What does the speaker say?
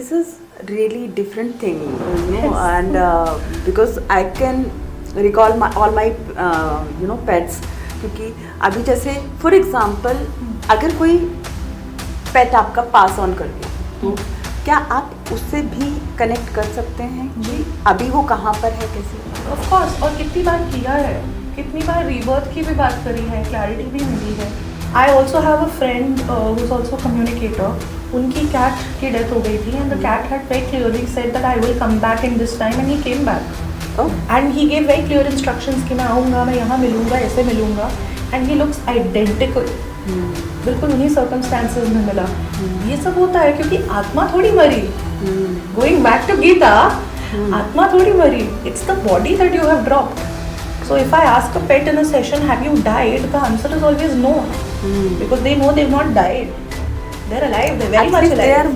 this is really different thing, and because I can recall all my pets, क्योंकि अभी जैसे for example अगर कोई पेट आपका पास ऑन कर गया तो क्या आप उससे भी कनेक्ट कर सकते हैं कि अभी वो कहाँ पर है, कैसे? ऑफ कोर्स, और कितनी बार किया है, कितनी बार रीबर्थ की भी बात करी है, क्लैरिटी भी मिली है. I also have a friend who is also communicator. उनकी कैट की डेथ हो गई थी and the cat had very clearly said that I will come back in this time, and he came back and he gave very clear instructions कि मैं आऊँगा, मैं यहाँ मिलूँगा, ऐसे मिलूँगा. एंड ही लुक्स आइडेंटिकल, बिल्कुल उन्हीं सर्कमस्टांसेस में मिला. ये सब होता है क्योंकि आत्मा थोड़ी मरी. गोइंग बैक टू गीता, आत्मा थोड़ी मरी. It's the body that you have dropped. So if I ask a pet in a session, have you died? The answer is always no, because they know they've not died. They're alive. They're very much alive. They are